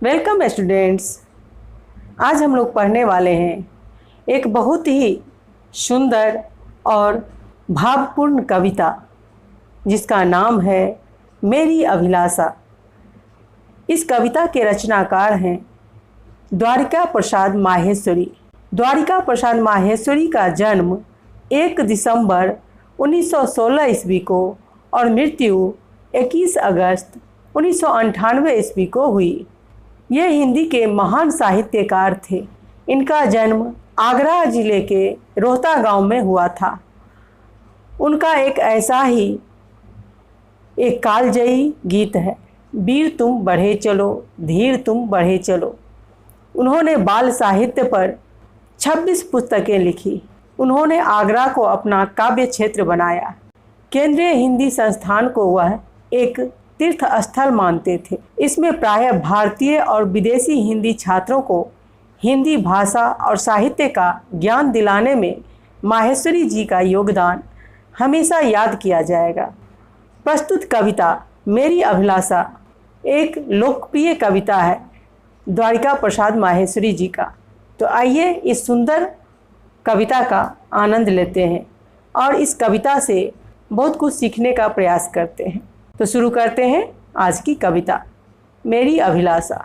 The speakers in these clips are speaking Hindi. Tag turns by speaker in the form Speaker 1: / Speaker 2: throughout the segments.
Speaker 1: Welcome students. आज हम लोग पढ़ने वाले हैं एक बहुत ही सुंदर और भावपूर्ण कविता जिसका नाम है मेरी अभिलाषा। इस कविता के रचनाकार हैं द्वारिका प्रसाद माहेश्वरी। द्वारिका प्रसाद माहेश्वरी का जन्म 1 दिसंबर 1916 ईस्वी को और मृत्यु 21 अगस्त 1998 ईस्वी को हुई। ये हिंदी के महान साहित्यकार थे। इनका जन्म आगरा जिले के रोहता गांव में हुआ था। उनका एक ऐसा ही एक कालजयी गीत है, वीर तुम बढ़े चलो, धीर तुम बढ़े चलो। उन्होंने बाल साहित्य पर 26 पुस्तकें लिखी। उन्होंने आगरा को अपना काव्य क्षेत्र बनाया। केंद्रीय हिंदी संस्थान को वह एक तीर्थ स्थल मानते थे। इसमें प्रायः भारतीय और विदेशी हिंदी छात्रों को हिंदी भाषा और साहित्य का ज्ञान दिलाने में माहेश्वरी जी का योगदान हमेशा याद किया जाएगा। प्रस्तुत कविता मेरी अभिलाषा एक लोकप्रिय कविता है द्वारिका प्रसाद माहेश्वरी जी का। तो आइए इस सुंदर कविता का आनंद लेते हैं और इस कविता से बहुत कुछ सीखने का प्रयास करते हैं। तो शुरू करते हैं आज की कविता मेरी अभिलाषा।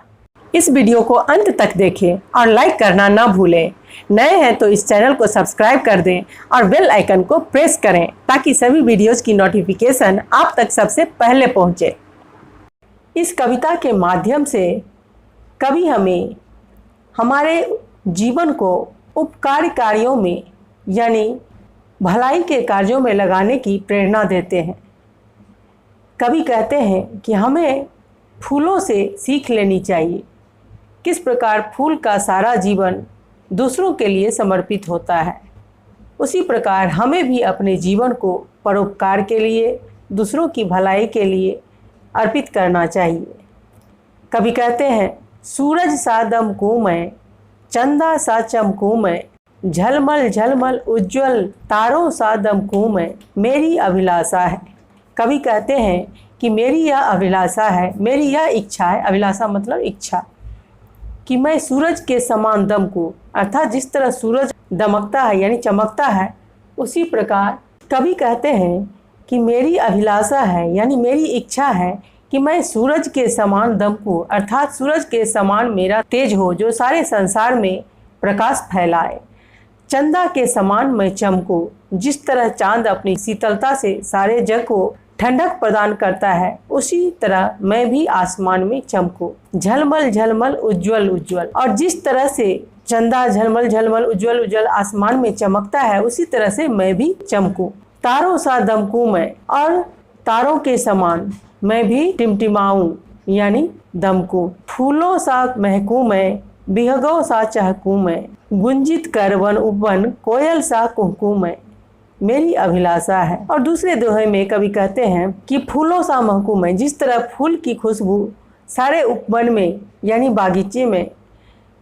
Speaker 1: इस वीडियो को अंत तक देखें और लाइक करना ना भूलें। नए हैं तो इस चैनल को सब्सक्राइब कर दें और बेल आइकन को प्रेस करें ताकि सभी वीडियोज़ की नोटिफिकेशन आप तक सबसे पहले पहुंचे। इस कविता के माध्यम से कवि हमें हमारे जीवन को उपकारी कार्यों में यानी भलाई के कार्यों में लगाने की प्रेरणा देते हैं। कवि कहते हैं कि हमें फूलों से सीख लेनी चाहिए, किस प्रकार फूल का सारा जीवन दूसरों के लिए समर्पित होता है। उसी प्रकार हमें भी अपने जीवन को परोपकार के लिए, दूसरों की भलाई के लिए अर्पित करना चाहिए। कवि कहते हैं सूरज सा दमकूं मैं, चंदा सा चमकूं मैं, झलमल झलमल उज्ज्वल तारों सा दमकूं मैं, मेरी अभिलाषा है। कवि कहते हैं कि मेरी यह अभिलाषा है, मेरी यह इच्छा है। अभिलाषा मतलब इच्छा, कि मैं सूरज के समान दमकूं, अर्थात जिस तरह सूरज दमकता है यानी चमकता है, उसी प्रकार कवि कहते हैं कि मेरी अभिलाषा है यानी मेरी इच्छा है कि मैं सूरज के समान दमकूं, अर्थात सूरज के समान मेरा तेज हो जो सारे संसार में प्रकाश फैलाए। चंदा के समान मैं चमकूं, जिस तरह चांद अपनी शीतलता से सारे जग को ठंडक प्रदान करता है, उसी तरह मैं भी आसमान में चमकूं। झलमल झलमल उज्ज्वल उज्ज्वल, और जिस तरह से चंदा झलमल झलमल उज्ज्वल उज्ज्वल आसमान में चमकता है, उसी तरह से मैं भी चमकूं। तारों सा दमकूं मैं, और तारों के समान मैं भी टिमटिमाऊं यानी दमकूं। फूलों सा महकूं मैं, बिहगों सा चहकूं मैं, गुंजित कर वन उपवन कोयल सा कुहकूं मैं, मेरी अभिलाषा है। और दूसरे दोहे में कवि कहते हैं कि फूलों सा महकूं मैं, जिस तरह फूल की खुशबू सारे उपवन में यानी बागीचे में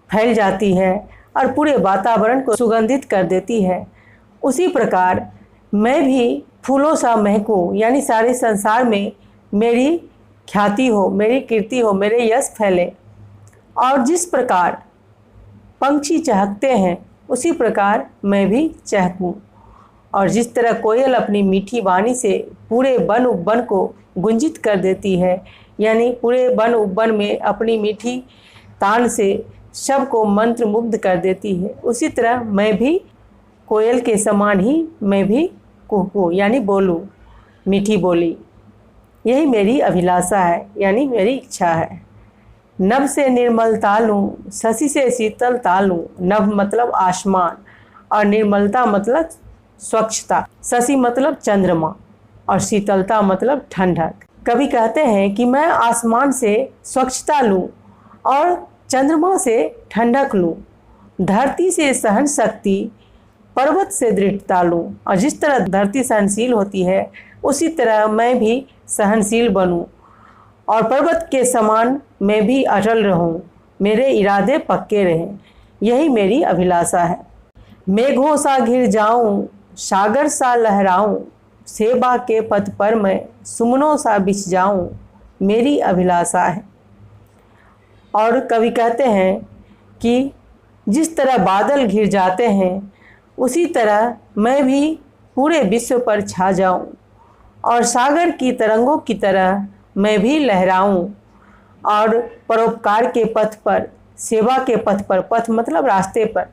Speaker 1: फैल जाती है और पूरे वातावरण को सुगंधित कर देती है, उसी प्रकार मैं भी फूलों सा महकूं यानी सारे संसार में मेरी ख्याति हो, मेरी कीर्ति हो, मेरे यश फैले। और जिस प्रकार पंछी चहकते हैं, उसी प्रकार मैं भी चहकूं। और जिस तरह कोयल अपनी मीठी वाणी से पूरे वन उपवन को गुंजित कर देती है, यानी पूरे वन उपवन में अपनी मीठी तान से सबको मंत्रमुग्ध कर देती है, उसी तरह मैं भी कोयल के समान ही मैं भी कुहकूं यानी बोलूं मीठी बोली। यही मेरी अभिलाषा है यानी मेरी इच्छा है। नभ से निर्मल तालूं, शशि से शीतल तालूं। नभ मतलब आसमान और निर्मलता मतलब स्वच्छता। शशि मतलब चंद्रमा और शीतलता मतलब ठंडक। कवि कहते हैं कि मैं आसमान से स्वच्छता लूं और चंद्रमा से ठंडक लूं, धरती से सहन शक्ति, पर्वत से दृढ़ता लूं। और जिस तरह धरती सहनशील होती है, उसी तरह मैं भी सहनशील बनूं और पर्वत के समान मैं भी अटल रहूं, मेरे इरादे पक्के रहें। यही मेरी अभिलाषा है। मेघों सा घिर जाऊं, सागर सा लहराऊं, सेबा के पथ पर मैं सुमनों सा बिछ जाऊं, मेरी अभिलाषा है। मेरी और कवि कहते हैं कि जिस तरह बादल घिर जाते हैं उसी तरह मैं भी पूरे विश्व पर छा जाऊं और सागर की तरंगों की तरह मैं भी लहराऊं और परोपकार के पथ पर, सेवा के पथ पर, पथ मतलब रास्ते पर,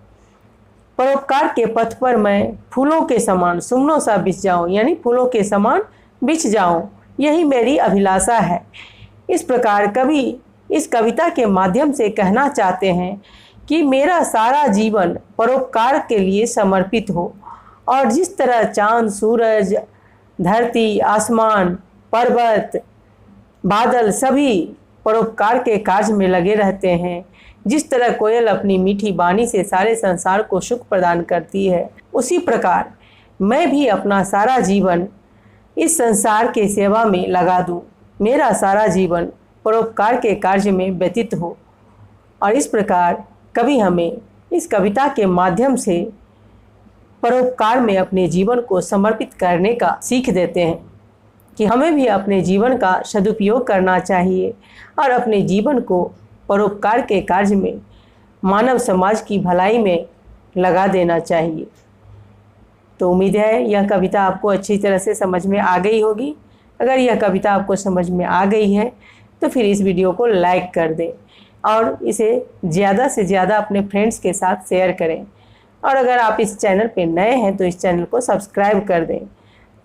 Speaker 1: परोपकार के पथ पर मैं फूलों के समान सुमनों सा बिछ जाऊं, यानी फूलों के समान बिछ जाऊं, यही मेरी अभिलाषा है। इस प्रकार कवि इस कविता के माध्यम से कहना चाहते हैं कि मेरा सारा जीवन परोपकार के लिए समर्पित हो और जिस तरह चांद, सूरज, धरती, आसमान, पर्वत, बादल सभी परोपकार के कार्य में लगे रहते हैं, जिस तरह कोयल अपनी मीठी वाणी से सारे संसार को सुख प्रदान करती है, उसी प्रकार मैं भी अपना सारा जीवन इस संसार के सेवा में लगा दूं, मेरा सारा जीवन परोपकार के कार्य में व्यतीत हो। और इस प्रकार कवि हमें इस कविता के माध्यम से परोपकार में अपने जीवन को समर्पित करने का सीख देते हैं कि हमें भी अपने जीवन का सदुपयोग करना चाहिए और अपने जीवन को परोपकार के कार्य में, मानव समाज की भलाई में लगा देना चाहिए। तो उम्मीद है यह कविता आपको अच्छी तरह से समझ में आ गई होगी। अगर यह कविता आपको समझ में आ गई है तो फिर इस वीडियो को लाइक कर दें और इसे ज़्यादा से ज़्यादा अपने फ्रेंड्स के साथ शेयर करें। और अगर आप इस चैनल पर नए हैं तो इस चैनल को सब्सक्राइब कर दें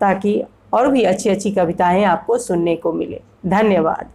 Speaker 1: ताकि और भी अच्छी अच्छी कविताएं आपको सुनने को मिले। धन्यवाद।